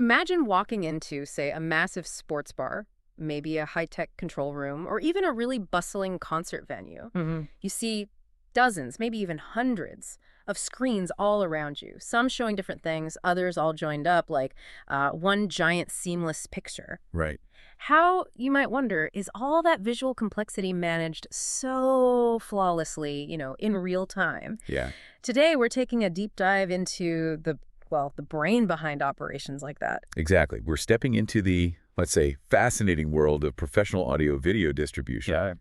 Imagine walking into, say, a massive sports bar, maybe a high-tech control room, or even a really bustling concert venue. You see dozens, maybe even hundreds of screens all around you, some showing different things, others all joined up like one giant seamless picture. Right. How, you might wonder, is all that visual complexity managed so flawlessly, in real time? Yeah. Today, we're taking a deep dive into the brain behind operations like that. Exactly. We're stepping into the, let's say, fascinating world of professional audio-video distribution. Yeah.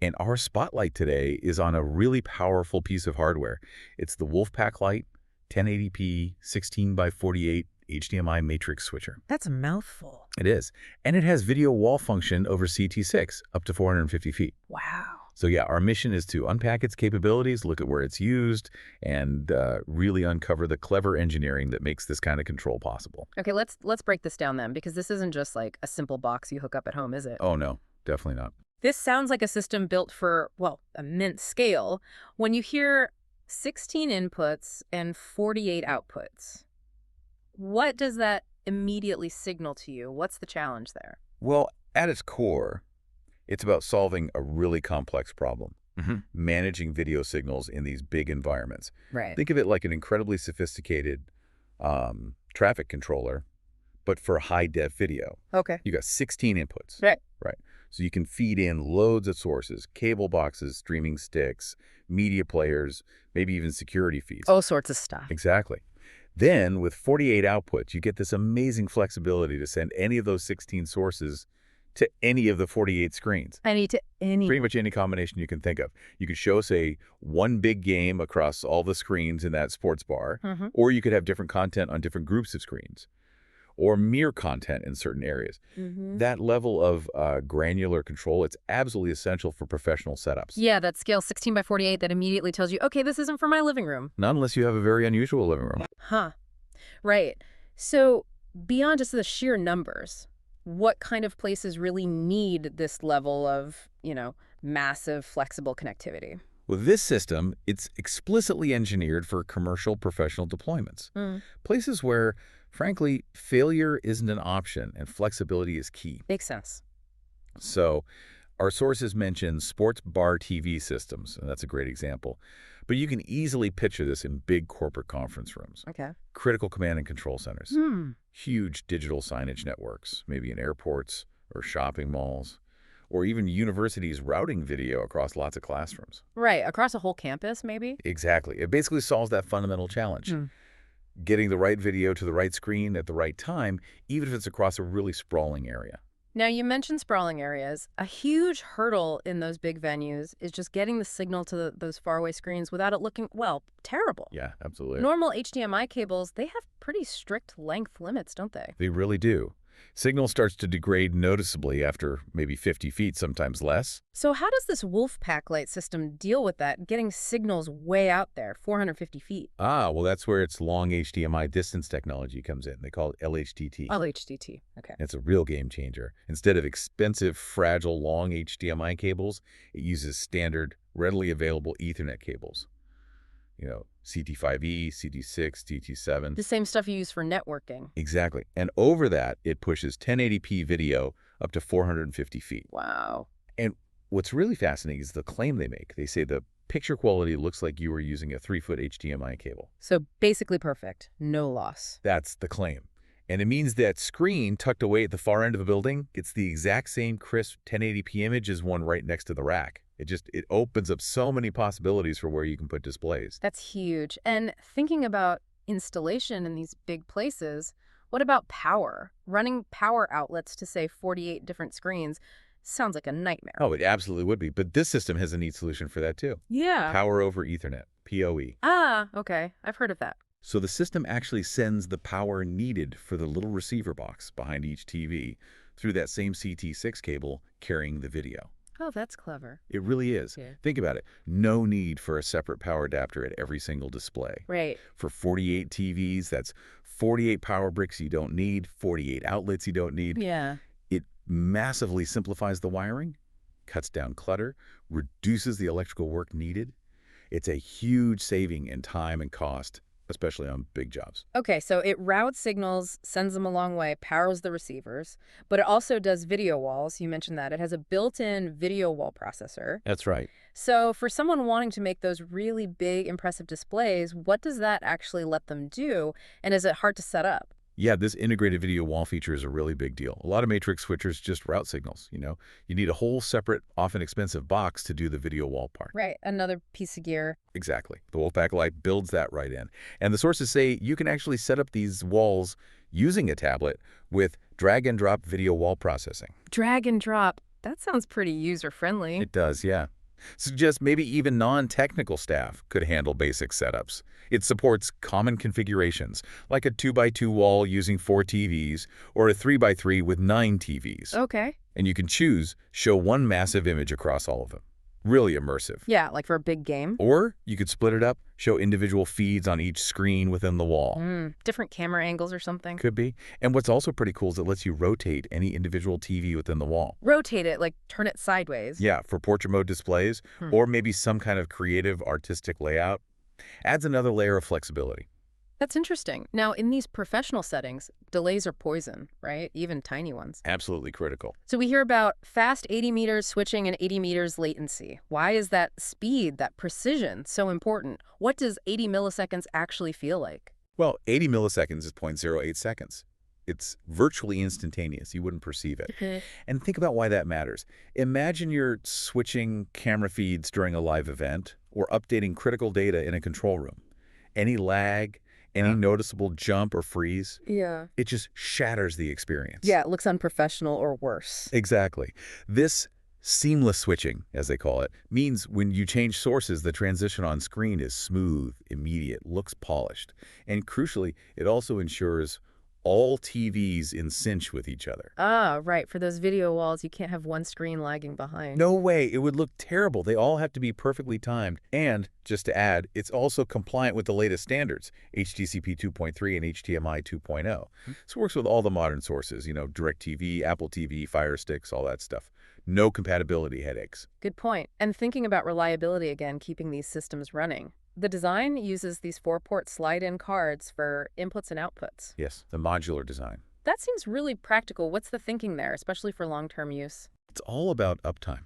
And our spotlight today is on a really powerful piece of hardware. It's the WolfPack Lite 1080p 16x48 HDMI Matrix Switcher. That's a mouthful. It is. And it has video wall function over CT6, up to 450 feet. Wow. So yeah, our mission is to unpack its capabilities, look at where it's used, and really uncover the clever engineering that makes this kind of control possible. Okay, let's break this down then, because this isn't just like a simple box you hook up at home, is it? Oh no, definitely not. This sounds like a system built for, well, immense scale. When you hear 16 inputs and 48 outputs, what does that immediately signal to you? What's the challenge there? Well, at its core, it's about solving a really complex problem, managing video signals in these big environments. Right. Think of it like an incredibly sophisticated traffic controller, but for high-def video. Okay. You got 16 inputs. Right. Right. So you can feed in loads of sources, cable boxes, streaming sticks, media players, maybe even security feeds. All sorts of stuff. Exactly. Then, with 48 outputs, you get this amazing flexibility to send any of those 16 sources to any of the 48 screens. Pretty much any combination you can think of. You could show, say, one big game across all the screens in that sports bar, or you could have different content on different groups of screens, or mirror content in certain areas. That level of granular control, it's absolutely essential for professional setups. Yeah, that scale 16x48 that immediately tells you, okay, this isn't for my living room. Not unless you have a very unusual living room. Huh. Right. So beyond just the sheer numbers, what kind of places really need this level of, massive flexible connectivity? With this system, it's explicitly engineered for commercial professional deployments. Places where, frankly, failure isn't an option and flexibility is key. Makes sense. So our sources mention sports bar TV systems, and that's a great example. But you can easily picture this in big corporate conference rooms. Okay. Critical command and control centers. Huge digital signage networks, maybe in airports or shopping malls, or even universities routing video across lots of classrooms. Right. Across a whole campus, maybe? Exactly. It basically solves that fundamental challenge. Getting the right video to the right screen at the right time, even if it's across a really sprawling area. Now, you mentioned sprawling areas. A huge hurdle in those big venues is just getting the signal to those faraway screens without it looking, well, terrible. Yeah, absolutely. Normal HDMI cables, they have pretty strict length limits, don't they? They really do. Signal starts to degrade noticeably after maybe 50 feet, sometimes less. So how does this WolfPack light system deal with that, getting signals way out there, 450 feet? Well, that's where its long HDMI distance technology comes in. They call it LHDT. LHDT, okay. It's a real game changer. Instead of expensive, fragile, long HDMI cables, it uses standard, readily available Ethernet cables. CT5E, CT6, TT7. The same stuff you use for networking. Exactly. And over that, it pushes 1080p video up to 450 feet. Wow. And what's really fascinating is the claim they make. They say the picture quality looks like you were using a 3-foot HDMI cable. So basically perfect. No loss. That's the claim. And it means that screen tucked away at the far end of a building gets the exact same crisp 1080p image as one right next to the rack. It opens up so many possibilities for where you can put displays. That's huge. And thinking about installation in these big places, what about power? Running power outlets to, say, 48 different screens sounds like a nightmare. Oh, it absolutely would be. But this system has a neat solution for that, too. Yeah. Power over Ethernet, PoE. Okay. I've heard of that. So the system actually sends the power needed for the little receiver box behind each TV through that same CT6 cable carrying the video. Oh, that's clever. It really is. Yeah. Think about it. No need for a separate power adapter at every single display. Right. For 48 TVs, that's 48 power bricks you don't need, 48 outlets you don't need. Yeah. It massively simplifies the wiring, cuts down clutter, reduces the electrical work needed. It's a huge saving in time and cost especially on big jobs. Okay, so it routes signals, sends them a long way, powers the receivers, but it also does video walls. You mentioned that. It has a built-in video wall processor. That's right. So for someone wanting to make those really big, impressive displays, what does that actually let them do? And is it hard to set up? Yeah, this integrated video wall feature is a really big deal. A lot of matrix switchers just route signals, You need a whole separate, often expensive box to do the video wall part. Right, another piece of gear. Exactly. The WolfPack Lite builds that right in. And the sources say you can actually set up these walls using a tablet with drag-and-drop video wall processing. Drag and drop. That sounds pretty user-friendly. It does, yeah. Suggests maybe even non-technical staff could handle basic setups. It supports common configurations, like a 2x2 wall using 4 TVs or a 3x3 with 9 TVs. Okay. And you can choose show one massive image across all of them. Really immersive. Yeah, like for a big game. Or you could split it up, show individual feeds on each screen within the wall. Different camera angles or something. Could be. And what's also pretty cool is it lets you rotate any individual TV within the wall. Rotate it, like turn it sideways. Yeah, for portrait mode displays, or maybe some kind of creative artistic layout. Adds another layer of flexibility. That's interesting. Now, in these professional settings, delays are poison, right? Even tiny ones. Absolutely critical. So we hear about fast 80 meters switching and 80 meters latency. Why is that speed, that precision, so important? What does 80 milliseconds actually feel like? Well, 80 milliseconds is 0.08 seconds. It's virtually instantaneous. You wouldn't perceive it. And think about why that matters. Imagine you're switching camera feeds during a live event or updating critical data in a control room. Any lag, any noticeable jump or freeze, it just shatters the experience. Yeah, it looks unprofessional or worse. Exactly. This seamless switching, as they call it, means when you change sources, the transition on screen is smooth, immediate, looks polished. And crucially, it also ensures all TVs in sync with each other. Ah, right. For those video walls, you can't have one screen lagging behind. No way. It would look terrible. They all have to be perfectly timed. And, just to add, it's also compliant with the latest standards, HDCP 2.3 and HDMI 2.0. So it works with all the modern sources, DirecTV, Apple TV, Fire Sticks, all that stuff. No compatibility headaches. Good point. And thinking about reliability again, keeping these systems running. The design uses these 4-port slide-in cards for inputs and outputs. Yes, the modular design. That seems really practical. What's the thinking there, especially for long-term use? It's all about uptime,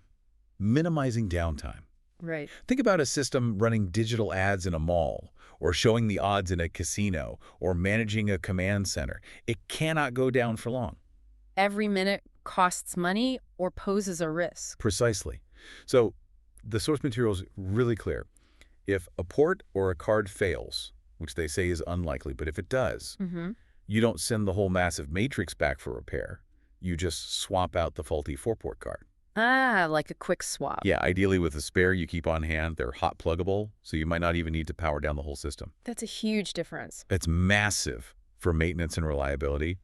minimizing downtime. Right. Think about a system running digital ads in a mall, or showing the odds in a casino, or managing a command center. It cannot go down for long. Every minute costs money or poses a risk. Precisely. So the source material is really clear. If a port or a card fails, which they say is unlikely, but if it does, you don't send the whole massive matrix back for repair. You just swap out the faulty 4-port card. Ah, like a quick swap. Yeah, ideally with a spare you keep on hand. They're hot pluggable, so you might not even need to power down the whole system. That's a huge difference. It's massive for maintenance and reliability.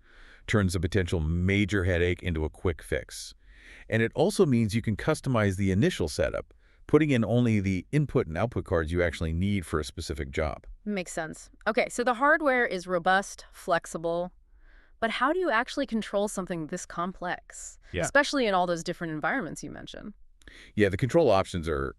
Turns a potential major headache into a quick fix. And it also means you can customize the initial setup, putting in only the input and output cards you actually need for a specific job. Makes sense. Okay, so the hardware is robust, flexible, but how do you actually control something this complex? Yeah. Especially in all those different environments you mentioned. Yeah, the control options are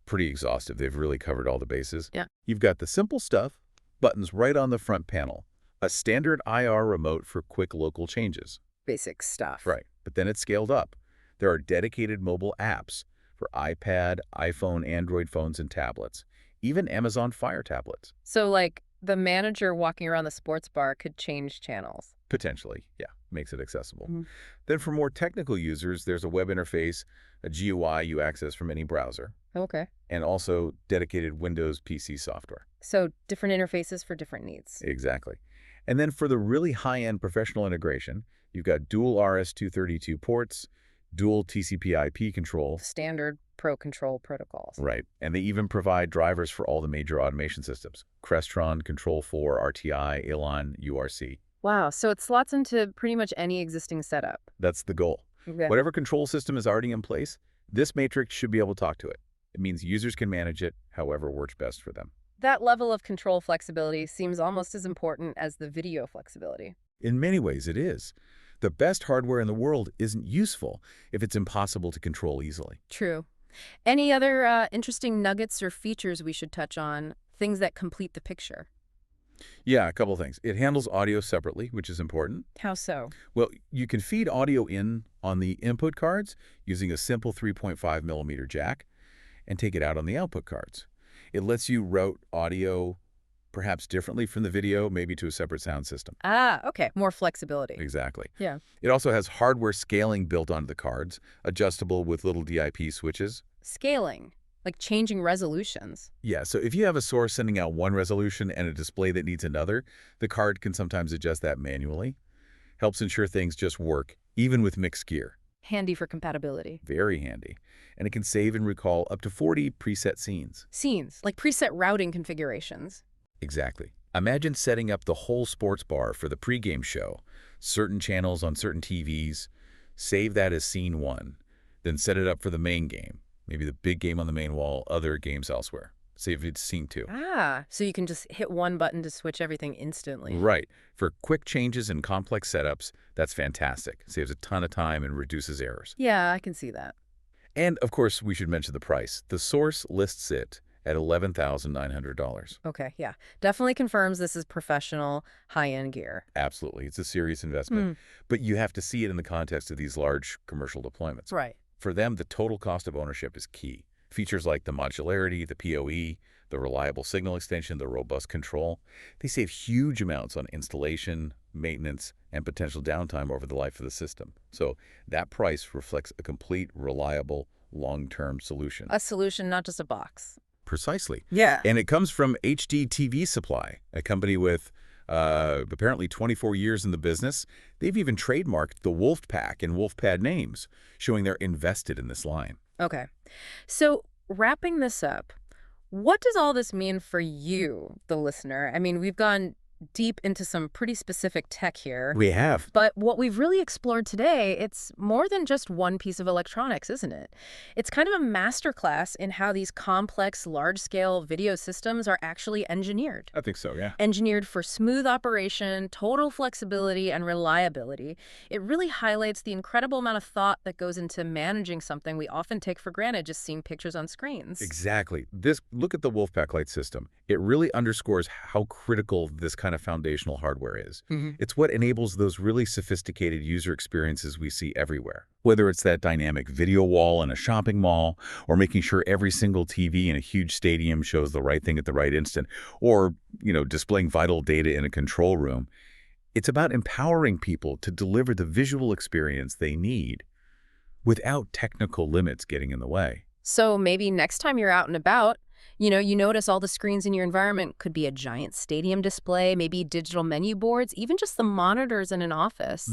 pretty exhaustive. They've really covered all the bases. Yeah. You've got the simple stuff, buttons right on the front panel, a standard IR remote for quick local changes. Basic stuff. Right, but then it's scaled up. There are dedicated mobile apps for iPad, iPhone, Android phones, and tablets, even Amazon Fire tablets. So, like, the manager walking around the sports bar could change channels. Potentially, yeah, makes it accessible. Then for more technical users, there's a web interface, a GUI you access from any browser, Okay. and also dedicated Windows PC software. So, different interfaces for different needs. Exactly. And then for the really high-end professional integration, you've got dual RS-232 ports, dual TCP/IP control. Standard Pro control protocols. Right. And they even provide drivers for all the major automation systems. Crestron, Control4, RTI, Elan, URC. Wow, so it slots into pretty much any existing setup. That's the goal. Okay. Whatever control system is already in place, this matrix should be able to talk to it. It means users can manage it however works best for them. That level of control flexibility seems almost as important as the video flexibility. In many ways, it is. The best hardware in the world isn't useful if it's impossible to control easily. True. Any other interesting nuggets or features we should touch on, things that complete the picture? Yeah, a couple of things. It handles audio separately, which is important. How so? Well, you can feed audio in on the input cards using a simple 3.5 mm jack and take it out on the output cards. It lets you route audio perhaps differently from the video, maybe to a separate sound system. Ah, okay. More flexibility. Exactly. Yeah. It also has hardware scaling built onto the cards, adjustable with little DIP switches. Scaling, like changing resolutions. Yeah, so if you have a source sending out one resolution and a display that needs another, the card can sometimes adjust that manually. Helps ensure things just work, even with mixed gear. Handy for compatibility. Very handy. And it can save and recall up to 40 preset scenes. Scenes, like preset routing configurations. Exactly. Imagine setting up the whole sports bar for the pregame show, certain channels on certain TVs, save that as scene 1, then set it up for the main game, maybe the big game on the main wall, other games elsewhere. Save it to scene 2. Ah, so you can just hit one button to switch everything instantly. Right. For quick changes and complex setups, that's fantastic. Saves a ton of time and reduces errors. Yeah, I can see that. And, of course, we should mention the price. The source lists it at $11,900. Okay, yeah. Definitely confirms this is professional, high-end gear. Absolutely. It's a serious investment. But you have to see it in the context of these large commercial deployments. Right. For them, the total cost of ownership is key. Features like the modularity, the PoE, the reliable signal extension, the robust control, they save huge amounts on installation, maintenance, and potential downtime over the life of the system. So that price reflects a complete, reliable, long-term solution. A solution, not just a box. Precisely. Yeah. And it comes from HDTV Supply, a company with apparently 24 years in the business. They've even trademarked the WolfPack and WolfPad names, showing they're invested in this line. Okay. So wrapping this up, what does all this mean for you, the listener? I mean, we've gone deep into some pretty specific tech here. We have. But what we've really explored today, it's more than just one piece of electronics, isn't it? It's kind of a masterclass in how these complex, large-scale video systems are actually engineered. I think so, yeah. Engineered for smooth operation, total flexibility, and reliability. It really highlights the incredible amount of thought that goes into managing something we often take for granted, just seeing pictures on screens. Exactly. Look at the WolfPack light system. It really underscores how critical this kind of foundational hardware is. It's what enables those really sophisticated user experiences we see everywhere. Whether it's that dynamic video wall in a shopping mall, or making sure every single TV in a huge stadium shows the right thing at the right instant, or, displaying vital data in a control room. It's about empowering people to deliver the visual experience they need without technical limits getting in the way. So maybe next time you're out and about, you notice all the screens in your environment could be a giant stadium display, maybe digital menu boards, even just the monitors in an office.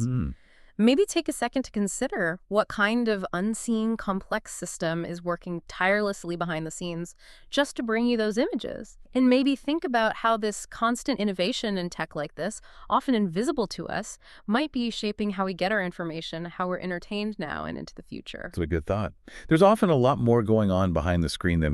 Maybe take a second to consider what kind of unseen, complex system is working tirelessly behind the scenes just to bring you those images. And maybe think about how this constant innovation in tech like this, often invisible to us, might be shaping how we get our information, how we're entertained now and into the future. That's a good thought. There's often a lot more going on behind the screen than